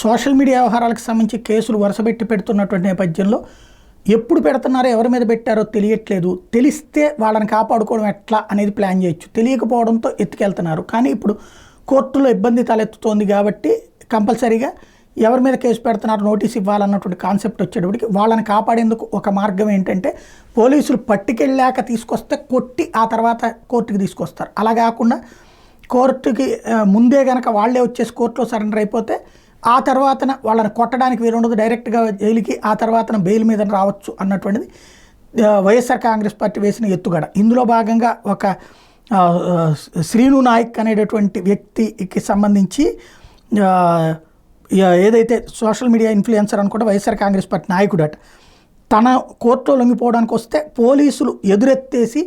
Social media వ్యవహారాలకు సంబంధించి కేసులు వరుసపెట్టి పెడుతున్నటువంటి నేపథ్యంలో ఎప్పుడు పెడుతున్నారో ఎవరి మీద పెట్టారో తెలియట్లేదు. తెలిస్తే వాళ్ళని కాపాడుకోవడం ఎట్లా అనేది ప్లాన్ చేయొచ్చు. తెలియకపోవడంతో ఎత్తుకెళ్తున్నారు. కానీ ఇప్పుడు కోర్టులో ఇబ్బంది తలెత్తుతోంది కాబట్టి కంపల్సరీగా ఎవరి మీద కేసు పెడుతున్నారు నోటీస్ ఇవ్వాలన్నటువంటి కాన్సెప్ట్ వచ్చేటప్పటికి వాళ్ళని కాపాడేందుకు ఒక మార్గం ఏంటంటే పోలీసులు పట్టుకెళ్ళాక తీసుకొస్తే కొట్టి ఆ తర్వాత కోర్టుకి తీసుకొస్తారు. అలా కాకుండా కోర్టుకి ముందే కనుక వాళ్ళే వచ్చేసి కోర్టులో సరెండర్ అయిపోతే ఆ తర్వాతన వాళ్ళని కొట్టడానికి వీలుండదు, డైరెక్ట్గా జైలుకి ఆ తర్వాతన బెయిల్ మీద రావచ్చు అన్నటువంటిది వైఎస్ఆర్ కాంగ్రెస్ పార్టీ వేసిన ఎత్తుగడ. ఇందులో భాగంగా ఒక శ్రీను నాయక్ అనేటటువంటి వ్యక్తికి సంబంధించి ఏదైతే సోషల్ మీడియా ఇన్ఫ్లుయెన్సర్ అనుకుంటే వైఎస్ఆర్ కాంగ్రెస్ పార్టీ నాయకుడట, తన కోర్టులో లొంగిపోవడానికి వస్తే పోలీసులు ఎదురెత్తేసి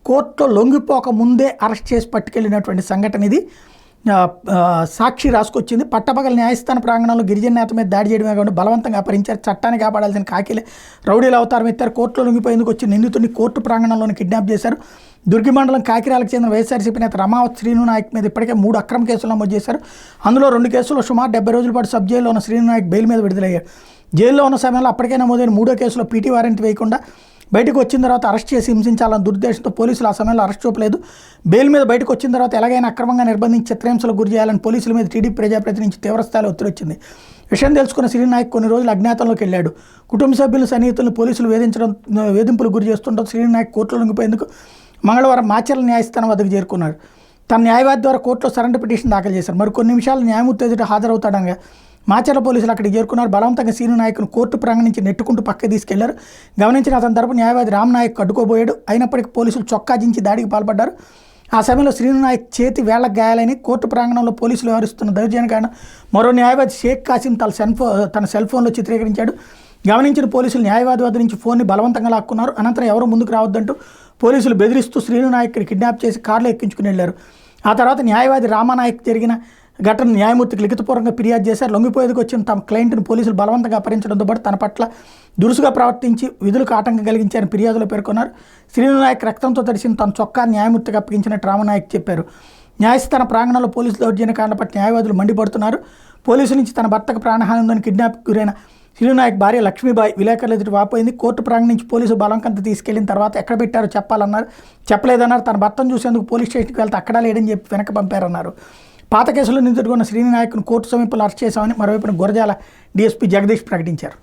కోర్టులో లొంగిపోక ముందే అరెస్ట్ చేసి పట్టుకెళ్ళినటువంటి సంఘటన ఇది. సాక్షి రాసుకొచ్చింది. పట్టపగల న్యాయస్థాన ప్రాంగణంలో గిరిజన నేత మీద దాడి చేయడమే కాకుండా బలవంతంగా అపహరించారు. చట్టాన్ని కాపాడాల్సిన కాకిలే రౌడీల అవతారం ఎత్తారు. కోర్టులో లొంగిపోయేందుకు వచ్చి నిందితుడిని కోర్టు ప్రాంగణంలోని కిడ్నాప్ చేశారు. దుర్గి మండలం కాకిరాలకు చెందిన వైఎస్ఆర్సీపీ నేత రమావత్ శ్రీను నాయక్ మీద ఇప్పటికే 3 అక్రమ కేసులు నమోదు చేశారు. అందులో 2 కేసుల్లో సుమారు 70 రోజుల పాటు సబ్ జైల్లో ఉన్న శ్రీను నాయక్ బెయిల్ మీద విడుదలయ్యారు. జైల్లో ఉన్న సమయంలో అప్పటికే నమోదైన 3వ కేసులో పీటీ వారెంట్ వేయకుండా బయటకు వచ్చిన తర్వాత అరెస్ట్ చేసి హింసించాలన్న దురుద్దేశంతో పోలీసులు ఆ సమయంలో అరెస్ట్ చూపలేదు. బెయిల్ మీద బయటకు వచ్చిన తర్వాత ఎలాగైనా అక్రమంగా నిర్బంధించి చిత్రహింసలకు గురి చేయాలని పోలీసుల మీద టీడీపీ ప్రజాప్రతినిధి నుంచి తీవ్రస్థాయిలో ఒత్తిడి వచ్చింది. విషయం తెలుసుకున్న శ్రీ నాయక్ కొన్ని రోజులు అజ్ఞాతంలోకి వెళ్ళాడు. కుటుంబ సభ్యులు సన్నిహితులను పోలీసులు వేధింపులకు గురి చేస్తుండడం శ్రీ నాయక్ కోర్టులో లొంగిపోయేందుకు మంగళవారం మాచర్ల న్యాయస్థానం వద్దకు చేరుకున్నారు. తన న్యాయవాది ద్వారా కోర్టులో సరెండర్ పిటిషన్ దాఖలు చేశారు. మరి కొన్ని నిమిషాలు న్యాయమూర్తి ఎదుట హాజరవుతాడనగా మాచర్ల పోలీసులు అక్కడికి చేరుకున్నారు. బలవంతంగా శ్రీను నాయక్ను కోర్టు ప్రాంగణం నుంచి నెట్టుకుంటూ పక్కకి తీసుకెళ్లారు. గమనించిన అతని తరపు న్యాయవాది రామ్ నాయక్ అడ్డుకోబోయాడు. అయినప్పటికీ పోలీసులు చొక్కా జించి దాడికి పాల్పడ్డారు. ఆ సమయంలో శ్రీను నాయక్ చేతి వేళ్లకు గాయాలని కోర్టు ప్రాంగణంలో పోలీసులు వ్యవహరిస్తున్న దౌర్జన్యం కారణం మరో న్యాయవాది షేక్ కాసిం తన సెల్ ఫోన్లో చిత్రీకరించాడు. గమనించిన పోలీసులు న్యాయవాది వద్ద నుంచి ఫోన్ని బలవంతంగా లాక్కున్నారు. అనంతరం ఎవరూ ముందుకు రావద్దంటూ పోలీసులు బెదిరిస్తూ శ్రీను నాయక్ని కిడ్నాప్ చేసి కారులో ఎక్కించుకుని వెళ్లారు. ఆ తర్వాత న్యాయవాది రామానాయక్ జరిగిన ఘటన న్యాయమూర్తికి లిఖితపూర్వకంగా ఫిర్యాదు చేశారు. లొంగిపోయేందుకు వచ్చిన తమ క్లయింట్ను పోలీసులు బలవంతంగా అపహరించడంతో పాటు తన పట్ల దురుసుగా ప్రవర్తించి విధులకు ఆటంకం కలిగించారని ఫిర్యాదులో పేర్కొన్నారు. శ్రీను నాయక్ రక్తంతో తడిసిన తన చొక్కా న్యాయమూర్తికి అప్పగించినట్టు రామనాయక్ చెప్పారు. న్యాయస్థాన ప్రాంగణంలో పోలీసులు దౌర్జన్య కాండ పట్ల న్యాయవాదులు మండిపడుతున్నారు. పోలీసుల నుంచి తన భర్తకు ప్రాణహాని ఉందని కిడ్నాప్కి గురైన శ్రీను నాయక్ భార్య లక్ష్మీబాయి విలేకరుల ఎదుటి వాపోయింది. కోర్టు ప్రాంగణం నుంచి పోలీసులు బలవంతంగా తీసుకెళ్లిన తర్వాత ఎక్కడ పెట్టారో చెప్పాలన్నారు. చెప్పలేదన్నారు. తన భర్తను చూసేందుకు పోలీస్ స్టేషన్కి వెళ్తే అక్కడా లేడని చెప్పి వెనక పంపారన్నారు. పాత కేసులో నిందితుడున్న శ్రీను నాయక్ను కోర్టు సమీపంలో అరెస్ట్ చేశామని మరోవైపున గురజాల డీఎస్పీ జగదీష్ ప్రకటించారు.